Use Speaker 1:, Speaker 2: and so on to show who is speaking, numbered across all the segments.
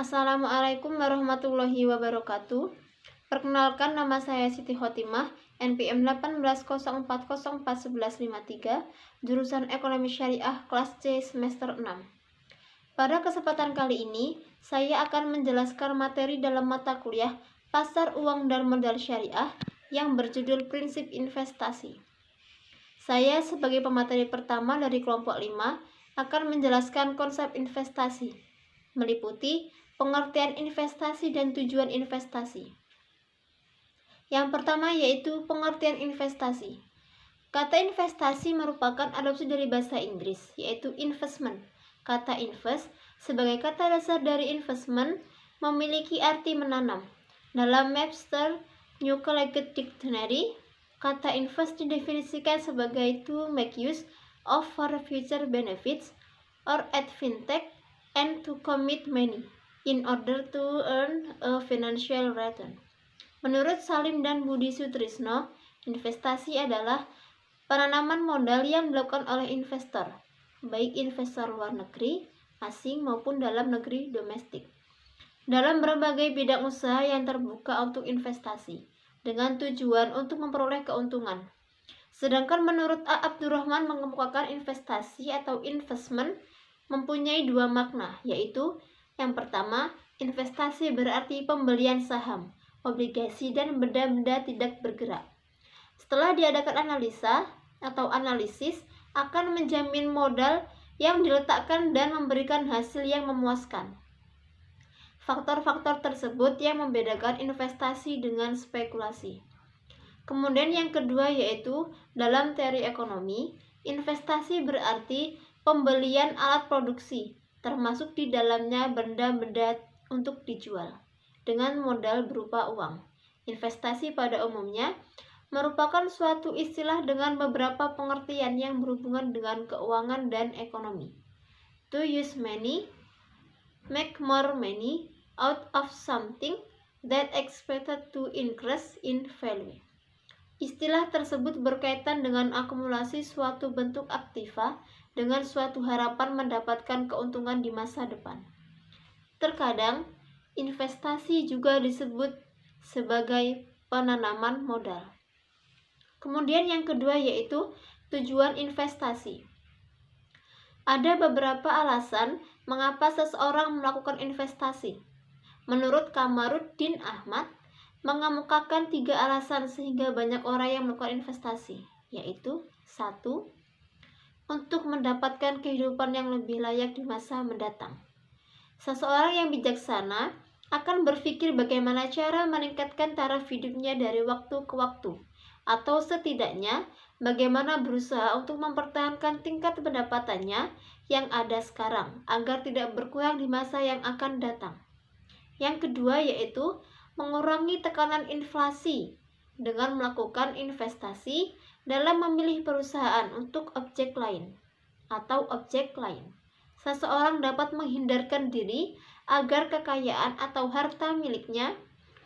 Speaker 1: Assalamualaikum warahmatullahi wabarakatuh. Perkenalkan, nama saya Siti Khotimah, NPM 1804041153, jurusan Ekonomi Syariah kelas C semester 6. Pada kesempatan kali ini, saya akan menjelaskan materi dalam mata kuliah Pasar Uang dan Modal Syariah yang berjudul Prinsip Investasi. Saya sebagai pemateri pertama dari kelompok 5 akan menjelaskan konsep investasi, meliputi pengertian investasi dan tujuan investasi. Yang pertama yaitu pengertian investasi. Kata investasi merupakan adopsi dari bahasa Inggris, yaitu investment. Kata invest sebagai kata dasar dari investment memiliki arti menanam. Dalam Webster New Collected Dictionary, kata invest didefinisikan sebagai to make use of for future benefits or at fintech and to commit money in order to earn a financial return. Menurut Salim dan Budi Sutrisno, investasi adalah penanaman modal yang dilakukan oleh investor, baik investor luar negeri, asing maupun dalam negeri domestik, dalam berbagai bidang usaha yang terbuka untuk investasi, dengan tujuan untuk memperoleh keuntungan. Sedangkan menurut A. Abdurrahman mengemukakan investasi atau investment mempunyai dua makna, yaitu yang pertama, investasi berarti pembelian saham, obligasi, dan benda-benda tidak bergerak. Setelah diadakan analisa atau analisis, akan menjamin modal yang diletakkan dan memberikan hasil yang memuaskan. Faktor-faktor tersebut yang membedakan investasi dengan spekulasi. Kemudian yang kedua yaitu dalam teori ekonomi, investasi berarti pembelian alat produksi, termasuk di dalamnya benda-benda untuk dijual, dengan modal berupa uang. Investasi pada umumnya merupakan suatu istilah dengan beberapa pengertian yang berhubungan dengan keuangan dan ekonomi. To use money, make more money out of something that expected to increase in value. Istilah tersebut berkaitan dengan akumulasi suatu bentuk aktiva dengan suatu harapan mendapatkan keuntungan di masa depan. Terkadang, investasi juga disebut sebagai penanaman modal. Kemudian yang kedua yaitu tujuan investasi. Ada beberapa alasan mengapa seseorang melakukan investasi. Menurut Kamaruddin Ahmad, mengemukakan 3 alasan sehingga banyak orang yang melakukan investasi, yaitu 1. Untuk mendapatkan kehidupan yang lebih layak di masa mendatang. Seseorang yang bijaksana akan berpikir bagaimana cara meningkatkan taraf hidupnya dari waktu ke waktu, atau setidaknya bagaimana berusaha untuk mempertahankan tingkat pendapatannya yang ada sekarang agar tidak berkurang di masa yang akan datang. Yang kedua yaitu mengurangi tekanan inflasi dengan melakukan investasi dalam memilih perusahaan untuk objek lain atau objek lain. Seseorang dapat menghindarkan diri agar kekayaan atau harta miliknya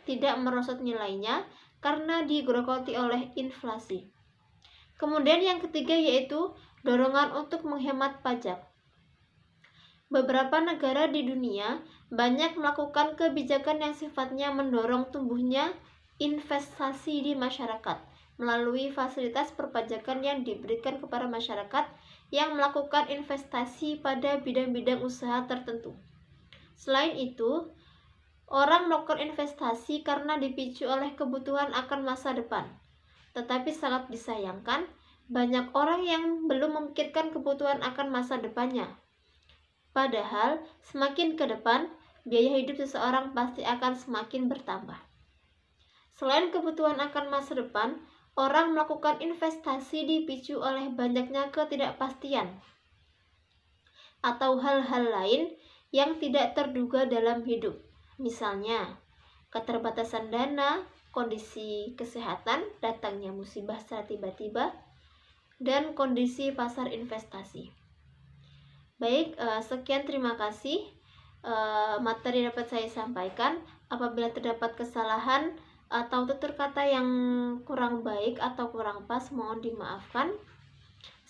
Speaker 1: tidak merosot nilainya karena digerogoti oleh inflasi. Kemudian yang ketiga yaitu dorongan untuk menghemat pajak. Beberapa negara di dunia banyak melakukan kebijakan yang sifatnya mendorong tumbuhnya investasi di masyarakat melalui fasilitas perpajakan yang diberikan kepada masyarakat yang melakukan investasi pada bidang-bidang usaha tertentu. Selain itu, orang melakukan investasi karena dipicu oleh kebutuhan akan masa depan. Tetapi sangat disayangkan, banyak orang yang belum memikirkan kebutuhan akan masa depannya. Padahal, semakin ke depan, biaya hidup seseorang pasti akan semakin bertambah. Selain kebutuhan akan masa depan, orang melakukan investasi dipicu oleh banyaknya ketidakpastian atau hal-hal lain yang tidak terduga dalam hidup. Misalnya, keterbatasan dana, kondisi kesehatan, datangnya musibah secara tiba-tiba, dan kondisi pasar investasi. Baik, sekian, terima kasih. Materi dapat saya sampaikan. Apabila terdapat kesalahan atau tutur kata yang kurang baik atau kurang pas, mohon dimaafkan.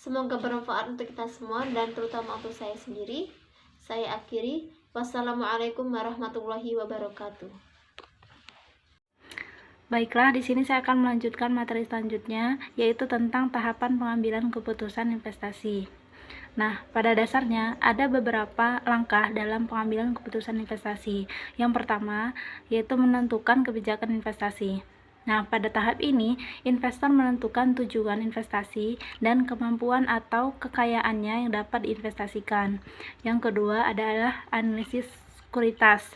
Speaker 1: Semoga bermanfaat untuk kita semua dan terutama untuk saya sendiri. Saya akhiri. Wassalamualaikum warahmatullahi wabarakatuh.
Speaker 2: Baiklah, di sini saya akan melanjutkan materi selanjutnya, yaitu tentang tahapan pengambilan keputusan investasi. Nah, pada dasarnya ada beberapa langkah dalam pengambilan keputusan investasi. Yang pertama, yaitu menentukan kebijakan investasi. Nah, pada tahap ini, investor menentukan tujuan investasi dan kemampuan atau kekayaannya yang dapat diinvestasikan. Yang kedua adalah analisis sekuritas.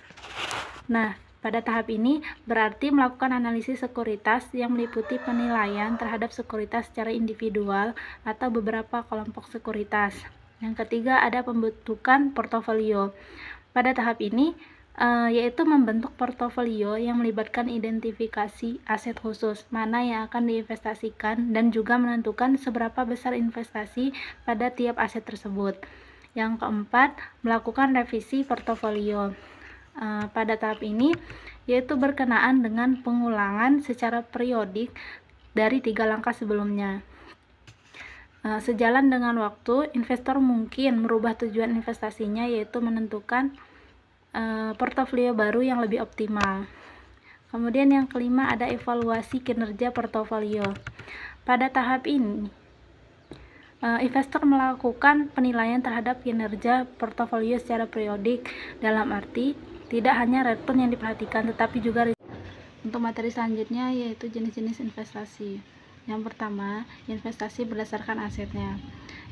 Speaker 2: Nah, pada tahap ini berarti melakukan analisis sekuritas yang meliputi penilaian terhadap sekuritas secara individual atau beberapa kelompok sekuritas. Yang ketiga ada pembentukan portofolio. Pada tahap ini yaitu membentuk portofolio yang melibatkan identifikasi aset khusus mana yang akan diinvestasikan dan juga menentukan seberapa besar investasi pada tiap aset tersebut. Yang keempat, melakukan revisi portofolio. Pada tahap ini yaitu berkenaan dengan pengulangan secara periodik dari 3 langkah sebelumnya. Sejalan dengan waktu, investor mungkin merubah tujuan investasinya, yaitu menentukan portofolio baru yang lebih optimal. Kemudian yang kelima ada evaluasi kinerja portofolio. Pada tahap ini investor melakukan penilaian terhadap kinerja portofolio secara periodik, dalam arti tidak hanya return yang diperhatikan tetapi juga risiko. Untuk materi selanjutnya yaitu jenis-jenis investasi. Yang pertama, investasi berdasarkan asetnya.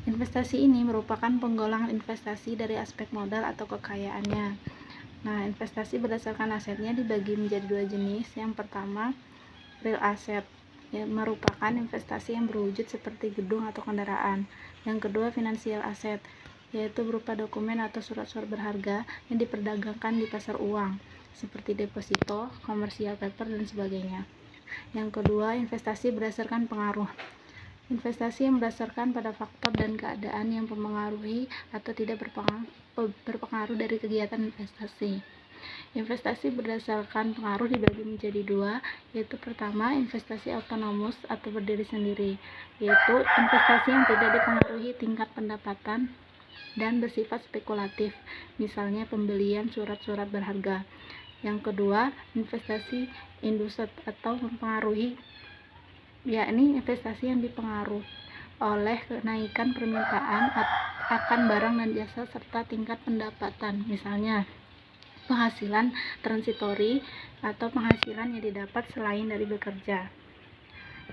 Speaker 2: Investasi ini merupakan penggolongan investasi dari aspek modal atau kekayaannya. Nah, investasi berdasarkan asetnya dibagi menjadi 2 jenis. Yang pertama, real asset, merupakan investasi yang berwujud seperti gedung atau kendaraan. Yang kedua, financial asset, yaitu berupa dokumen atau surat-surat berharga yang diperdagangkan di pasar uang, seperti deposito, commercial paper, dan sebagainya. Yang kedua, investasi berdasarkan pengaruh. Investasi yang berdasarkan pada faktor dan keadaan yang mempengaruhi atau tidak berpengaruh dari kegiatan investasi. Investasi berdasarkan pengaruh dibagi menjadi 2, yaitu pertama, investasi autonomous atau berdiri sendiri, yaitu investasi yang tidak dipengaruhi tingkat pendapatan dan bersifat spekulatif, misalnya pembelian surat-surat berharga. Yang kedua, investasi induced atau mempengaruhi, yakni investasi yang dipengaruhi oleh kenaikan permintaan akan barang dan jasa serta tingkat pendapatan, misalnya penghasilan transitori atau penghasilan yang didapat selain dari bekerja.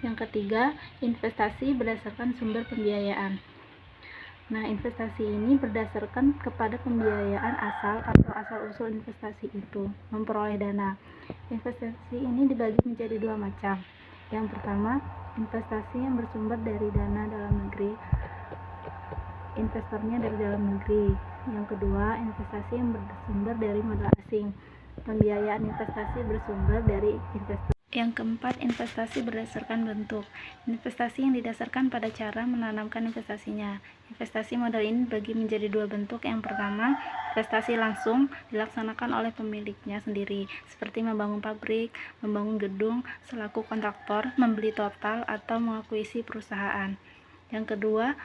Speaker 2: Yang ketiga, investasi berdasarkan sumber pembiayaan. Nah, investasi ini berdasarkan kepada pembiayaan asal atau asal-usul investasi itu memperoleh dana. Investasi ini dibagi menjadi 2 macam. Yang pertama, investasi yang bersumber dari dana dalam negeri, investornya dari dalam negeri. Yang kedua, investasi yang bersumber dari modal asing, pembiayaan investasi bersumber dari investor. Yang keempat, investasi berdasarkan bentuk, investasi yang didasarkan pada cara menanamkan investasinya. Investasi modal ini dibagi menjadi 2 bentuk. Yang pertama, investasi langsung dilaksanakan oleh pemiliknya sendiri, seperti membangun pabrik, membangun gedung selaku kontraktor, membeli total, atau mengakuisisi perusahaan. Yang kedua,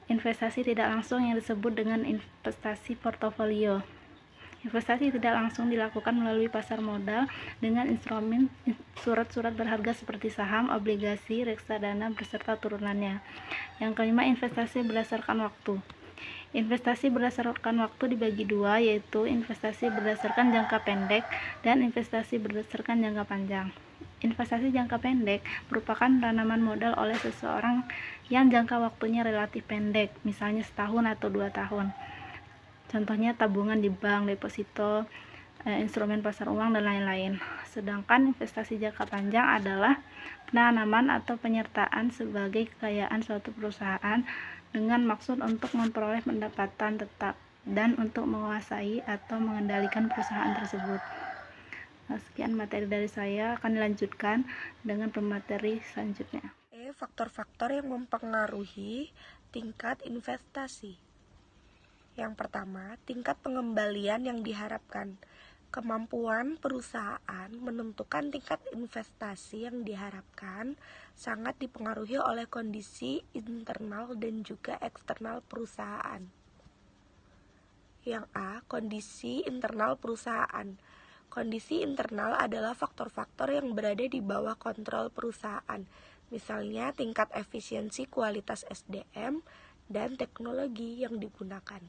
Speaker 2: investasi tidak langsung yang disebut dengan investasi portofolio. Investasi tidak langsung dilakukan melalui pasar modal dengan instrumen surat-surat berharga seperti saham, obligasi, reksadana beserta turunannya. Yang kelima, investasi berdasarkan waktu. Investasi berdasarkan waktu dibagi 2, yaitu investasi berdasarkan jangka pendek dan investasi berdasarkan jangka panjang. Investasi jangka pendek merupakan penanaman modal oleh seseorang yang jangka waktunya relatif pendek, misalnya setahun atau 2 tahun. Contohnya tabungan di bank, deposito, instrumen pasar uang, dan lain-lain. Sedangkan investasi jangka panjang adalah penanaman atau penyertaan sebagai kekayaan suatu perusahaan dengan maksud untuk memperoleh pendapatan tetap dan untuk menguasai atau mengendalikan perusahaan tersebut. Nah, sekian materi dari saya, akan dilanjutkan dengan pemateri selanjutnya.
Speaker 3: Faktor-faktor yang mempengaruhi tingkat investasi. Yang pertama, tingkat pengembalian yang diharapkan. Kemampuan perusahaan menentukan tingkat investasi yang diharapkan sangat dipengaruhi oleh kondisi internal dan juga eksternal perusahaan. Yang A, kondisi internal perusahaan. Kondisi internal adalah faktor-faktor yang berada di bawah kontrol perusahaan, misalnya tingkat efisiensi kualitas SDM dan teknologi yang digunakan.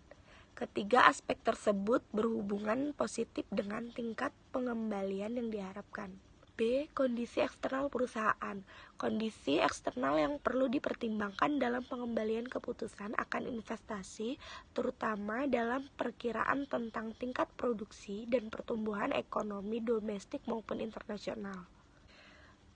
Speaker 3: Ketiga aspek tersebut berhubungan positif dengan tingkat pengembalian yang diharapkan. B. Kondisi eksternal perusahaan. Kondisi eksternal yang perlu dipertimbangkan dalam pengembalian keputusan akan investasi, terutama dalam perkiraan tentang tingkat produksi dan pertumbuhan ekonomi domestik maupun internasional.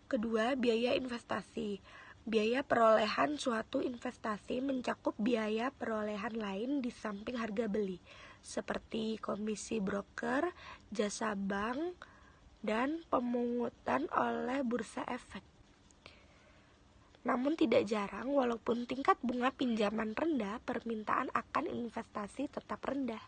Speaker 3: Kedua, biaya investasi. Biaya perolehan suatu investasi mencakup biaya perolehan lain di samping harga beli, seperti komisi broker, jasa bank, dan pemungutan oleh bursa efek. Namun tidak jarang, walaupun tingkat bunga pinjaman rendah, permintaan akan investasi tetap rendah.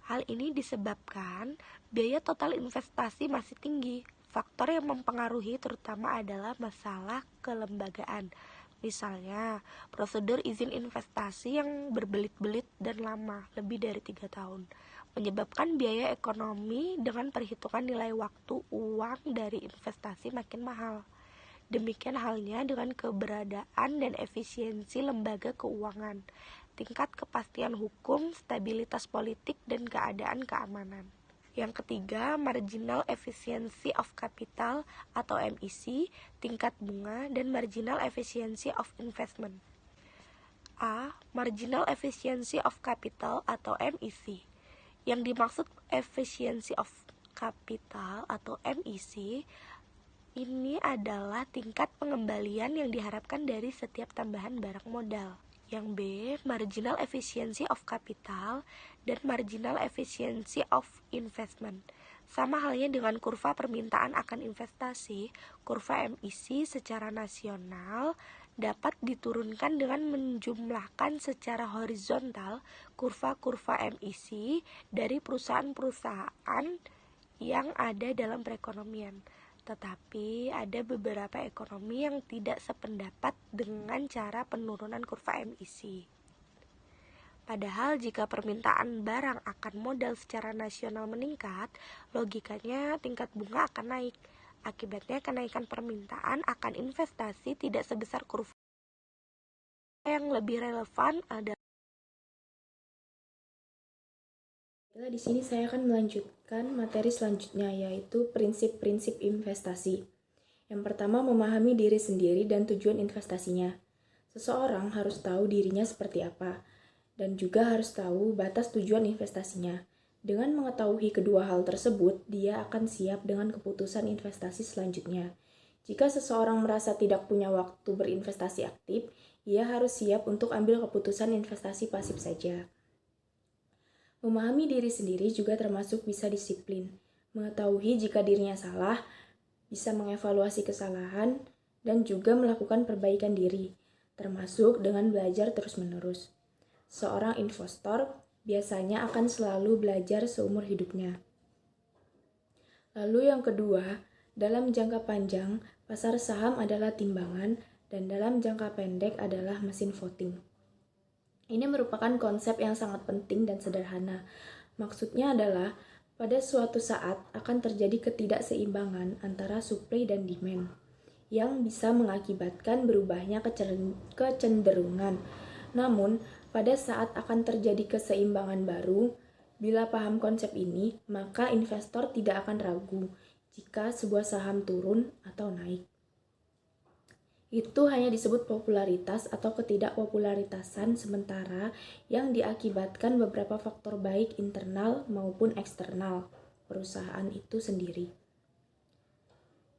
Speaker 3: Hal ini disebabkan biaya total investasi masih tinggi. Faktor yang mempengaruhi terutama adalah masalah kelembagaan. Misalnya, prosedur izin investasi yang berbelit-belit dan lama, lebih dari 3 tahun, menyebabkan biaya ekonomi dengan perhitungan nilai waktu uang dari investasi makin mahal. Demikian halnya dengan keberadaan dan efisiensi lembaga keuangan, tingkat kepastian hukum, stabilitas politik, dan keadaan keamanan. Yang ketiga, marginal efficiency of capital atau MIC, tingkat bunga, dan marginal efficiency of investment. A. Marginal efficiency of capital atau MIC. Yang dimaksud efficiency of capital atau MIC ini adalah tingkat pengembalian yang diharapkan dari setiap tambahan barang modal. Yang B, marginal efficiency of capital dan marginal efficiency of investment. Sama halnya dengan kurva permintaan akan investasi, kurva MIC secara nasional dapat diturunkan dengan menjumlahkan secara horizontal kurva-kurva MIC dari perusahaan-perusahaan yang ada dalam perekonomian. Tetapi ada beberapa ekonomi yang tidak sependapat dengan cara penurunan kurva MIC. Padahal jika permintaan barang akan modal secara nasional meningkat, logikanya tingkat bunga akan naik. Akibatnya kenaikan permintaan akan investasi tidak sebesar kurva. Yang lebih relevan adalah
Speaker 4: Di sini saya akan melanjutkan materi selanjutnya, yaitu prinsip-prinsip investasi. Yang pertama, memahami diri sendiri dan tujuan investasinya. Seseorang harus tahu dirinya seperti apa, dan juga harus tahu batas tujuan investasinya. Dengan mengetahui kedua hal tersebut, dia akan siap dengan keputusan investasi selanjutnya. Jika seseorang merasa tidak punya waktu berinvestasi aktif, ia harus siap untuk ambil keputusan investasi pasif saja. Memahami diri sendiri juga termasuk bisa disiplin. Mengetahui jika dirinya salah, bisa mengevaluasi kesalahan, dan juga melakukan perbaikan diri, termasuk dengan belajar terus-menerus. Seorang investor biasanya akan selalu belajar seumur hidupnya. Lalu yang kedua, dalam jangka panjang, pasar saham adalah timbangan, dan dalam jangka pendek adalah mesin voting. Ini merupakan konsep yang sangat penting dan sederhana. Maksudnya adalah, pada suatu saat akan terjadi ketidakseimbangan antara supply dan demand, yang bisa mengakibatkan berubahnya kecenderungan. Namun, pada saat akan terjadi keseimbangan baru, bila paham konsep ini, maka investor tidak akan ragu jika sebuah saham turun atau naik. Itu hanya disebut popularitas atau ketidakpopularitasan sementara yang diakibatkan beberapa faktor baik internal maupun eksternal perusahaan itu sendiri.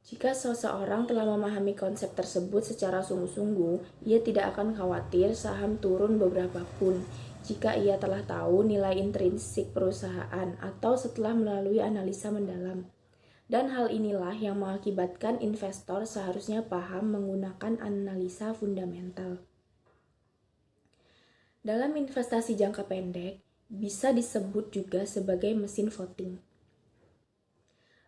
Speaker 4: Jika seseorang telah memahami konsep tersebut secara sungguh-sungguh, ia tidak akan khawatir saham turun beberapa pun jika ia telah tahu nilai intrinsik perusahaan atau setelah melalui analisa mendalam. Dan hal inilah yang mengakibatkan investor seharusnya paham menggunakan analisa fundamental. Dalam investasi jangka pendek, bisa disebut juga sebagai mesin voting.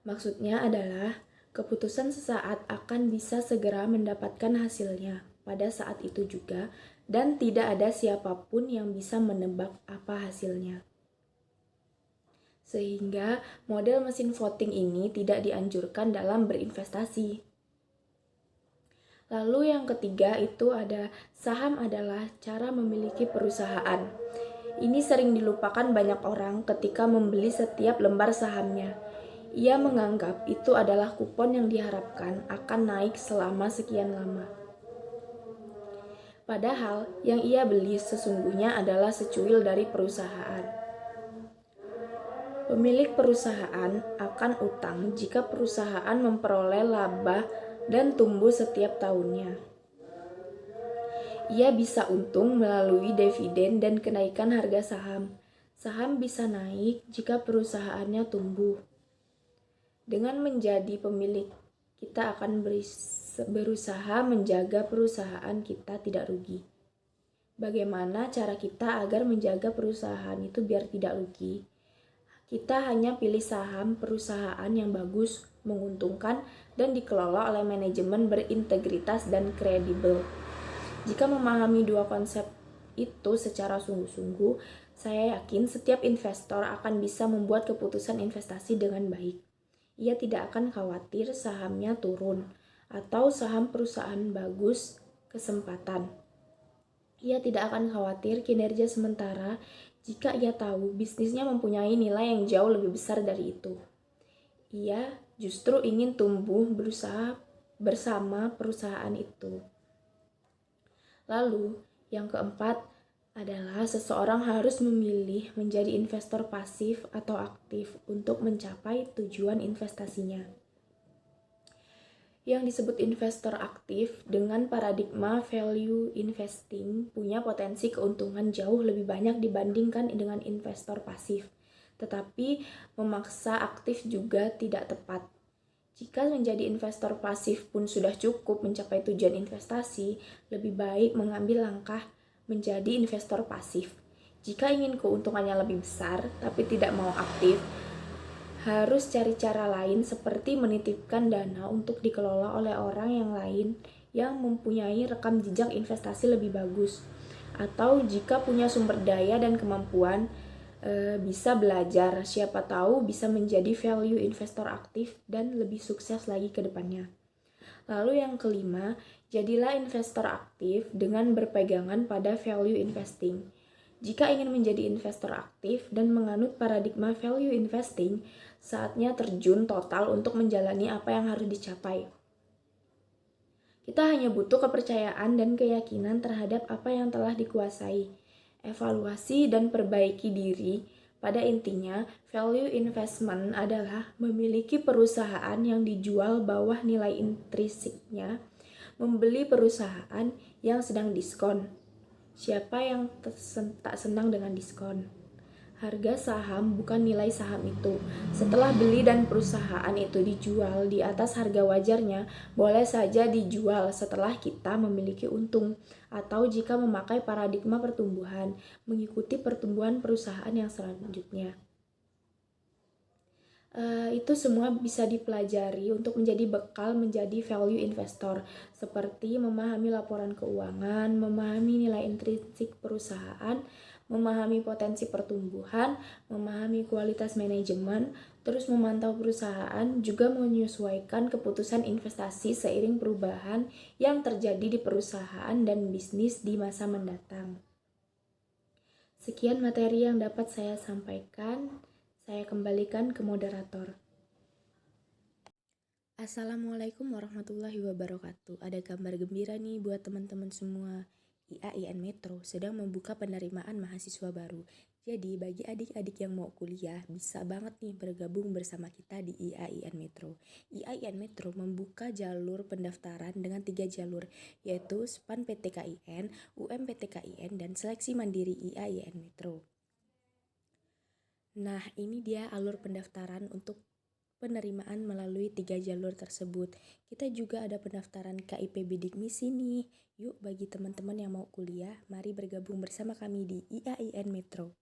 Speaker 4: Maksudnya adalah, keputusan sesaat akan bisa segera mendapatkan hasilnya pada saat itu juga, dan tidak ada siapapun yang bisa menebak apa hasilnya. Sehingga model mesin voting ini tidak dianjurkan dalam berinvestasi. Lalu yang ketiga itu ada saham adalah cara memiliki perusahaan. Ini sering dilupakan banyak orang ketika membeli setiap lembar sahamnya. Ia menganggap itu adalah kupon yang diharapkan akan naik selama sekian lama. Padahal yang ia beli sesungguhnya adalah secuil dari perusahaan. Pemilik perusahaan akan utang jika perusahaan memperoleh laba dan tumbuh setiap tahunnya. Ia bisa untung melalui dividen dan kenaikan harga saham. Saham bisa naik jika perusahaannya tumbuh. Dengan menjadi pemilik, kita akan berusaha menjaga perusahaan kita tidak rugi. Bagaimana cara kita agar menjaga perusahaan itu biar tidak rugi? Kita hanya pilih saham perusahaan yang bagus, menguntungkan, dan dikelola oleh manajemen berintegritas dan kredibel. Jika memahami dua konsep itu secara sungguh-sungguh, saya yakin setiap investor akan bisa membuat keputusan investasi dengan baik. Ia tidak akan khawatir sahamnya turun atau saham perusahaan bagus kesempatan. Ia tidak akan khawatir kinerja sementara jika ia tahu bisnisnya mempunyai nilai yang jauh lebih besar dari itu. Ia justru ingin tumbuh berusaha bersama perusahaan itu. Lalu, yang keempat adalah seseorang harus memilih menjadi investor pasif atau aktif untuk mencapai tujuan investasinya. Yang disebut investor aktif dengan paradigma value investing punya potensi keuntungan jauh lebih banyak dibandingkan dengan investor pasif. Tetapi memaksa aktif juga tidak tepat. Jika menjadi investor pasif pun sudah cukup mencapai tujuan investasi, lebih baik mengambil langkah menjadi investor pasif. Jika ingin keuntungannya lebih besar tapi tidak mau aktif, harus cari cara lain seperti menitipkan dana untuk dikelola oleh orang yang lain yang mempunyai rekam jejak investasi lebih bagus. Atau jika punya sumber daya dan kemampuan, bisa belajar, siapa tahu bisa menjadi value investor aktif dan lebih sukses lagi ke depannya. Lalu yang kelima, jadilah investor aktif dengan berpegangan pada value investing. Jika ingin menjadi investor aktif dan menganut paradigma value investing, saatnya terjun total untuk menjalani apa yang harus dicapai. Kita hanya butuh kepercayaan dan keyakinan terhadap apa yang telah dikuasai. Evaluasi dan perbaiki diri. Pada intinya, value investment adalah memiliki perusahaan yang dijual bawah nilai intrinsiknya, membeli perusahaan yang sedang diskon. Siapa yang tak senang dengan diskon? Harga saham bukan nilai saham itu. Setelah beli dan perusahaan itu dijual di atas harga wajarnya, boleh saja dijual setelah kita memiliki untung, atau jika memakai paradigma pertumbuhan, mengikuti pertumbuhan perusahaan yang selanjutnya. Itu semua bisa dipelajari untuk menjadi bekal menjadi value investor, seperti memahami laporan keuangan, memahami nilai intrinsik perusahaan, memahami potensi pertumbuhan, memahami kualitas manajemen, terus memantau perusahaan, juga menyesuaikan keputusan investasi seiring perubahan yang terjadi di perusahaan dan bisnis di masa mendatang. Sekian materi yang dapat saya sampaikan. Saya kembalikan ke moderator. Assalamualaikum warahmatullahi wabarakatuh. Ada kabar gembira nih buat teman-teman semua. IAIN Metro sedang membuka penerimaan mahasiswa baru. Jadi bagi adik-adik yang mau kuliah bisa banget nih bergabung bersama kita di IAIN Metro. IAIN Metro membuka jalur pendaftaran dengan 3 jalur, yaitu SPAN PTKIN, UM-PTKIN, dan Seleksi Mandiri IAIN Metro. Nah, ini dia alur pendaftaran untuk penerimaan melalui 3 jalur tersebut. Kita juga ada pendaftaran KIP Bidik Misi nih. Yuk, bagi teman-teman yang mau kuliah, mari bergabung bersama kami di IAIN Metro.